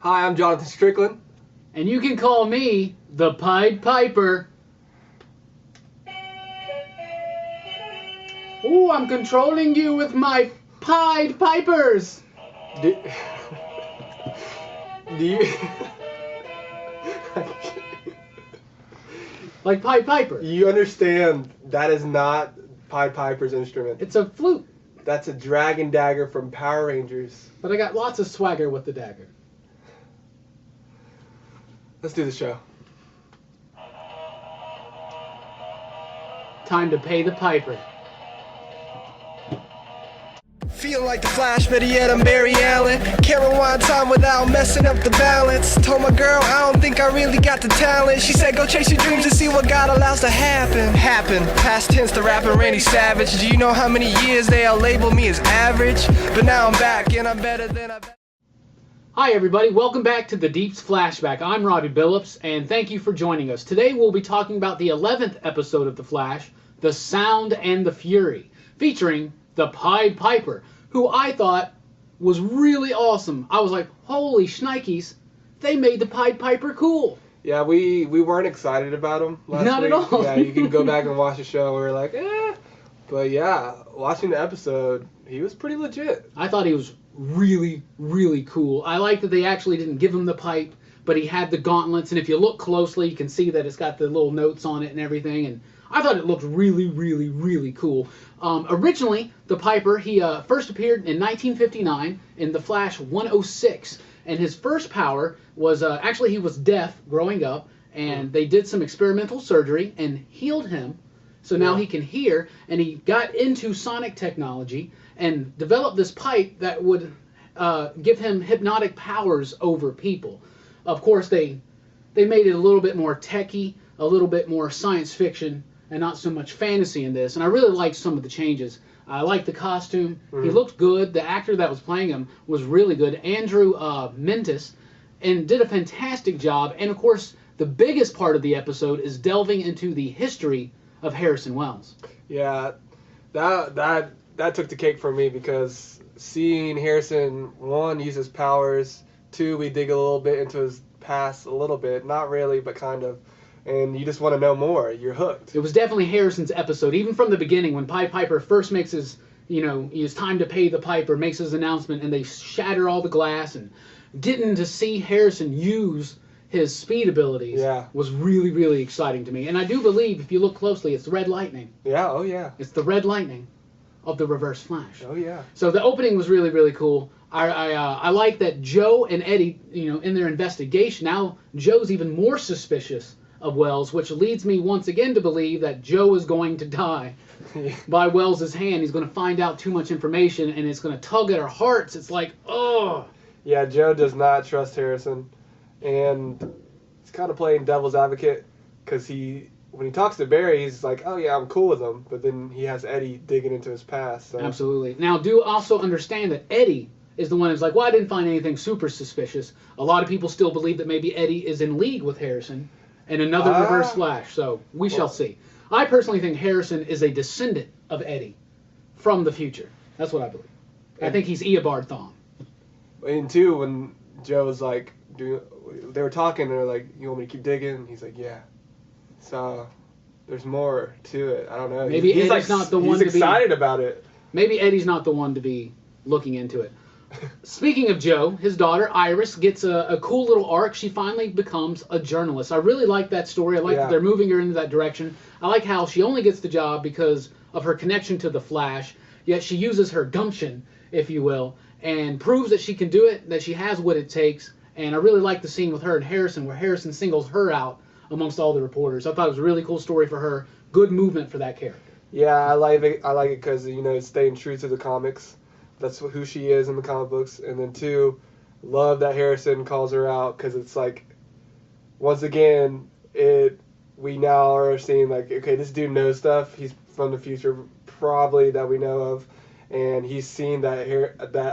Hi, I'm Jonathan Strickland. And you can call me the Pied Piper. Ooh, I'm controlling you with my Pied Pipers. Do you... Like Pied Piper. You understand that is not Pied Piper's instrument. It's a flute. That's a dragon dagger from Power Rangers. But I got lots of swagger with the dagger. Let's do the show. Time to pay the piper. Feeling like the Flash, better yet I'm Barry Allen. Can't rewind time without messing up the balance. Told my girl I don't think I really got the talent. She said go chase your dreams and see what God allows to happen. Past tense to rapping Randy Savage. Do you know how many years they'll label me as average? But now I'm back and I'm better than I've... Hi everybody, welcome back to the DeeP's Flashback. I'm Robbie Billups, and thank you for joining us. Today we'll be talking about the 11th episode of The Flash, The Sound and the Fury, featuring the Pied Piper, who I thought was really awesome. I was like, holy shnikes, they made the Pied Piper cool. Yeah, we weren't excited about him last Not week. at all. Yeah, you can go back and watch the show. We're like, eh. But yeah, watching the episode, he was pretty legit. I thought he was really, really cool. I like that they actually didn't give him the pipe, but he had the gauntlets, and if you look closely, you can see that it's got the little notes on it and everything, and I thought it looked really, really, really cool. Originally, the Piper, he first appeared in 1959 in The Flash 106, and his first power was, actually he was deaf growing up, and they did some experimental surgery and healed him, so now he can hear, and he got into sonic technology and developed this pipe that would give him hypnotic powers over people. Of course, they made it a little bit more techy, a little bit more science fiction, and not so much fantasy in this. And I really liked some of the changes. I liked the costume. He looked good. The actor that was playing him was really good, Andrew Mentis, and did a fantastic job. And of course, the biggest part of the episode is delving into the history of Harrison Wells. Yeah, that took the cake for me because seeing Harrison, one, use his powers, two, we dig a little bit into his past a little bit, not really, but kind of, and you just want to know more. You're hooked. It was definitely Harrison's episode, even from the beginning when Pied Piper first makes his, it's time to pay the piper, makes his announcement, and they shatter all the glass, and getting to see Harrison use his speed abilities was really, really exciting to me. And I do believe, if you look closely, it's Red Lightning. Yeah, oh yeah. It's the Red Lightning of the Reverse Flash. Oh yeah. So the opening was really, really cool. I like that Joe and Eddie, in their investigation, now Joe's even more suspicious of Wells, which leads me once again to believe that Joe is going to die by Wells's hand. He's going to find out too much information, and it's going to tug at our hearts. It's like, oh. Yeah, Joe does not trust Harrison, and he's kind of playing devil's advocate because when he talks to Barry, he's like, oh yeah, I'm cool with him, but then he has Eddie digging into his past. So. Absolutely. Now, do also understand that Eddie is the one who's like, well, I didn't find anything super suspicious. A lot of people still believe that maybe Eddie is in league with Harrison and another Reverse Flash, so we shall see. I personally think Harrison is a descendant of Eddie from the future. That's what I believe. I think he's Eobard Thawne. And two, when Joe was like, they were talking, and they're like, you want me to keep digging? And he's like, yeah. So there's more to it. I don't know. Maybe he's Eddie's not the one to be... He's excited about it. Maybe Eddie's not the one to be looking into it. Speaking of Joe, his daughter Iris gets a cool little arc. She finally becomes a journalist. I really like that story. I like that they're moving her into that direction. I like how she only gets the job because of her connection to the Flash, yet she uses her gumption, if you will, and proves that she can do it, that she has what it takes. And I really like the scene with her and Harrison, where Harrison singles her out amongst all the reporters. I thought it was a really cool story for her. Good movement for that character. Yeah, I like it because, it's staying true to the comics. That's who she is in the comic books. And then two, love that Harrison calls her out because it's like, once again, we now are seeing like, okay, this dude knows stuff. He's from the future, probably, that we know of. And he's seen that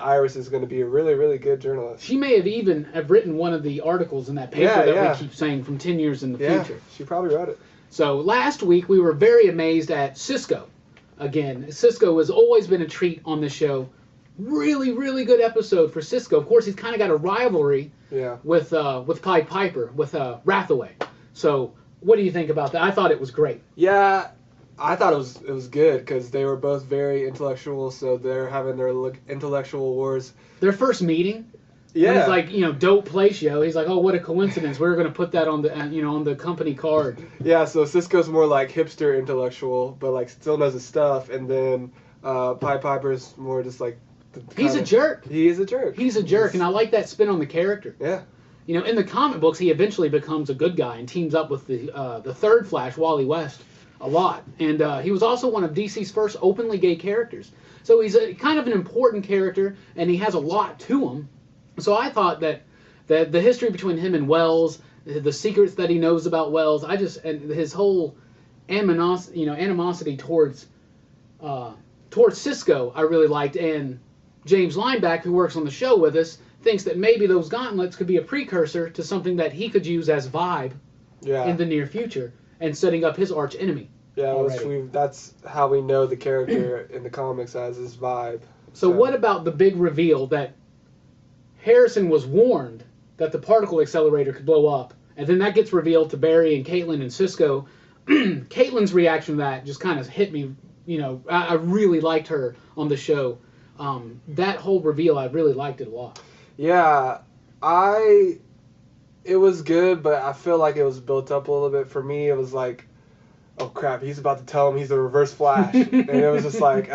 Iris is going to be a really, really good journalist. She may have even written one of the articles in that paper that we keep saying from 10 years in the future. She probably wrote it. So last week we were very amazed at Cisco. Again, Cisco has always been a treat on this show. Really, really good episode for Cisco. Of course, he's kind of got a rivalry with Pied Piper, with Rathaway. So, what do you think about that? I thought it was great. Yeah, I thought it was good because they were both very intellectual, so they're having their intellectual wars. Their first meeting. Yeah. He's like, dope place, yo. He's like, oh, what a coincidence. We're going to put that on the, on the company card. Yeah, so Cisco's more like hipster intellectual, but like still knows his stuff, and then Pied Piper's more just like. He's a jerk. He is a jerk. He's a jerk, and I like that spin on the character. Yeah. In the comic books, he eventually becomes a good guy and teams up with the third Flash, Wally West, a lot. And he was also one of DC's first openly gay characters. So he's kind of an important character, and he has a lot to him. So I thought that the history between him and Wells, the secrets that he knows about Wells, and his whole animosity towards Cisco, I really liked. And James Lineback, who works on the show with us, thinks that maybe those gauntlets could be a precursor to something that he could use as Vibe in the near future, and setting up his arch enemy. Yeah, that's how we know the character in the comics as his Vibe. So what about the big reveal that Harrison was warned that the particle accelerator could blow up, and then that gets revealed to Barry and Caitlin and Cisco? Caitlin's reaction to that just kind of hit me. I really liked her on the show. That whole reveal, I really liked it a lot. Yeah, it was good, but I feel like it was built up a little bit. For me, it was like, oh crap, he's about to tell him he's the Reverse Flash. And it was just like,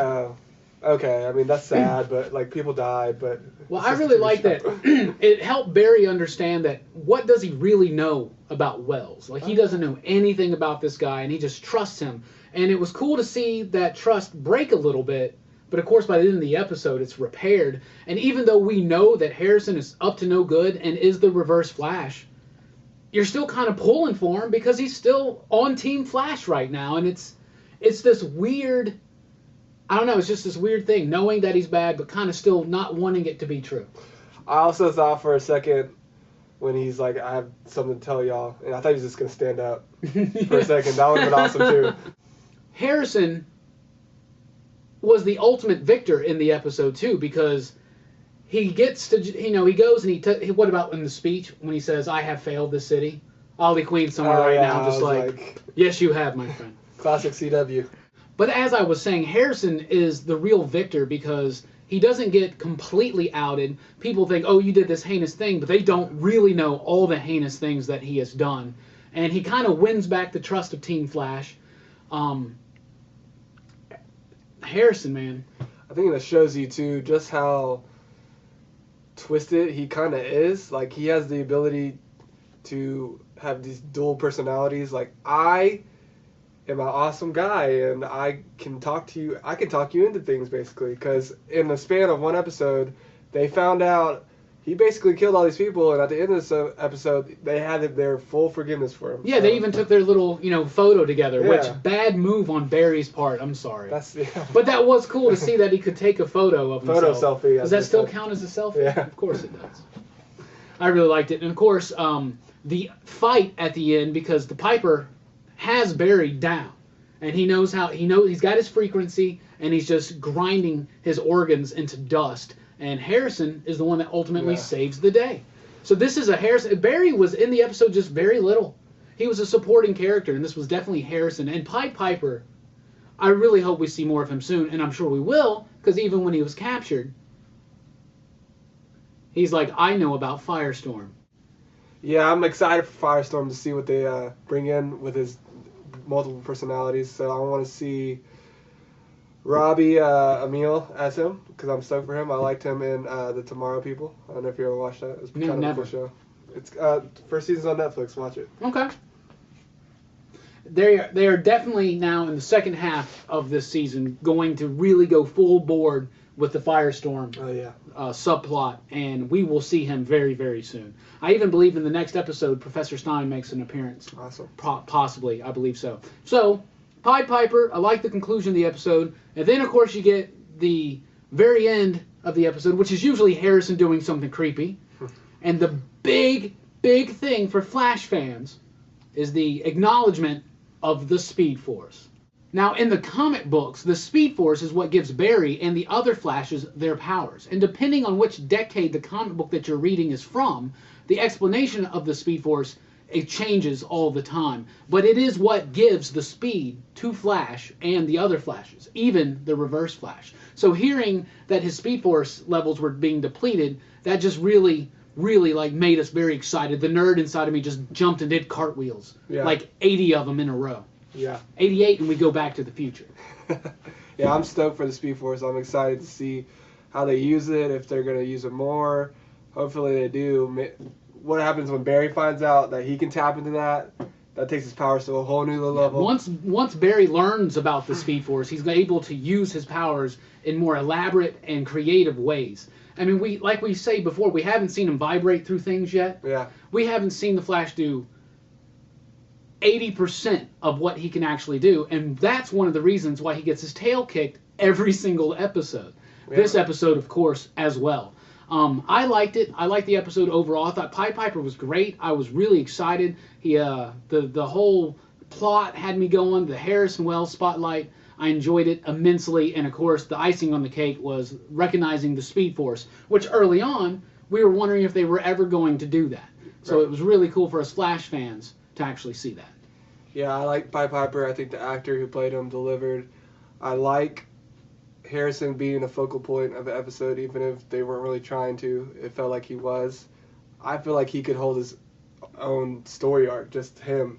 okay, I mean, that's sad, but like people died, but... Well, I really like that. It helped Barry understand that what does he really know about Wells? Like, he doesn't know anything about this guy, and he just trusts him. And it was cool to see that trust break a little bit. But of course, by the end of the episode, it's repaired. And even though we know that Harrison is up to no good and is the Reverse Flash, you're still kind of pulling for him because he's still on Team Flash right now. And it's this weird, I don't know, it's just this weird thing, knowing that he's bad, but kind of still not wanting it to be true. I also thought for a second when he's like, I have something to tell y'all, and I thought he was just going to stand up for a second. That would have been awesome too. Harrison was the ultimate victor in the episode too, because he gets to, he goes and what about in the speech when he says, I have failed this city? Ollie Queen's somewhere now, just like, yes, you have, my friend. Classic CW. But as I was saying, Harrison is the real victor because he doesn't get completely outed. People think, oh, you did this heinous thing, but they don't really know all the heinous things that he has done. And he kind of wins back the trust of Team Flash. Harrison, man. I think that shows you, too, just how twisted he kind of is. Like, he has the ability to have these dual personalities. Like, I am an awesome guy, and I can talk you into things, basically. Because in the span of one episode, they found out he basically killed all these people, and at the end of this episode, they had their full forgiveness for him. Yeah, they even took their little, photo together, which bad move on Barry's part. I'm sorry. But that was cool to see that he could take a photo of himself. Photo selfie. Does that still count as a selfie? Yeah. Of course it does. I really liked it. And of course, the fight at the end, because the Piper has Barry down, and he's got his frequency, and he's just grinding his organs into dust. And Harrison is the one that ultimately saves the day. So this is a Harrison. Barry was in the episode just very little. He was a supporting character, and this was definitely Harrison. And Pied Piper, I really hope we see more of him soon, and I'm sure we will, because even when he was captured, he's like, I know about Firestorm. Yeah, I'm excited for Firestorm to see what they bring in with his multiple personalities. So I want to see Robbie Emil as him, because I'm stoked for him. I liked him in The Tomorrow People. I don't know if you ever watched that. It's kind of a cool show. It's first season's on Netflix. Watch it. Okay. They are definitely now in the second half of this season going to really go full board with the Firestorm subplot, and we will see him very, very soon. I even believe in the next episode, Professor Stein makes an appearance. Awesome. Possibly, I believe so. So, Pied Piper, I like the conclusion of the episode. And then, of course, you get the very end of the episode, which is usually Harrison doing something creepy. And the big, big thing for Flash fans is the acknowledgement of the Speed Force. Now, in the comic books, the Speed Force is what gives Barry and the other Flashes their powers. And depending on which decade the comic book that you're reading is from, the explanation of the Speed Force, it changes all the time. But it is what gives the speed to Flash and the other Flashes, even the Reverse Flash. So hearing that his Speed Force levels were being depleted, that just really like made us very excited. The nerd inside of me just jumped and did cartwheels, like 80 of them in a row. Yeah. 88, and we go back to the future. Yeah, I'm stoked for the Speed Force. I'm excited to see how they use it, if they're going to use it more. Hopefully they do. What happens when Barry finds out that he can tap into that? That takes his powers to a whole new level. Once Barry learns about the Speed Force, he's able to use his powers in more elaborate and creative ways. I mean, like we say before, we haven't seen him vibrate through things yet. Yeah. We haven't seen the Flash do 80% of what he can actually do, and that's one of the reasons why he gets his tail kicked every single episode. Yeah. This episode, of course, as well. I liked it. I liked the episode overall. I thought Pied Piper was great. I was really excited. The whole plot had me going. The Harrison Wells spotlight, I enjoyed it immensely, and of course, the icing on the cake was recognizing the Speed Force, which early on we were wondering if they were ever going to do that. So It was really cool for us Flash fans to actually see that. Yeah, I like Pied Piper. I think the actor who played him delivered. I like Harrison being a focal point of the episode, even if they weren't really trying to. It felt like he was. I feel like he could hold his own story arc, just him,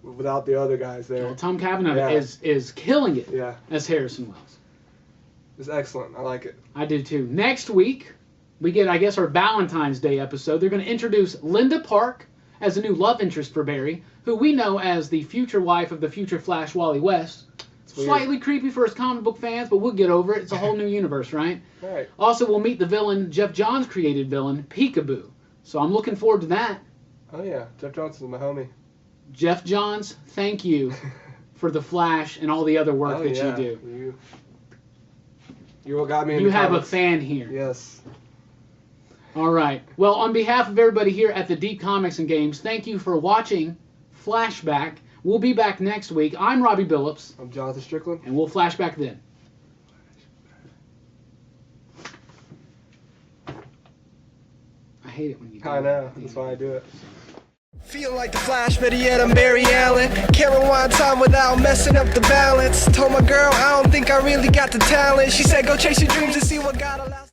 without the other guys there. Well, Tom Cavanaugh is killing it as Harrison Wells. It's excellent. I like it. I do too. Next week, we get, I guess, our Valentine's Day episode. They're going to introduce Linda Park as a new love interest for Barry, who we know as the future wife of the future Flash, Wally West. Slightly creepy for us comic book fans, but we'll get over it. It's a whole new universe, right? Right. Also, we'll meet the villain, Jeff Johns' created villain, Peekaboo. So I'm looking forward to that. Oh, yeah. Jeff Johns is my homie. Jeff Johns, thank you for the Flash and all the other work that you do. You what got me in You the have comics. a fan here. Yes. All right. Well, on behalf of everybody here at the Deep Comics and Games, thank you for watching Flashback. We'll be back next week. I'm Robbie Billups. I'm Jonathan Strickland. And we'll flashback then. I hate it when you do I know. That's why I do it. Feel like the Flash, better yet I'm Barry Allen. Can't rewind time without messing up the balance. Told my girl I don't think I really got the talent. She said go chase your dreams and see what God allows.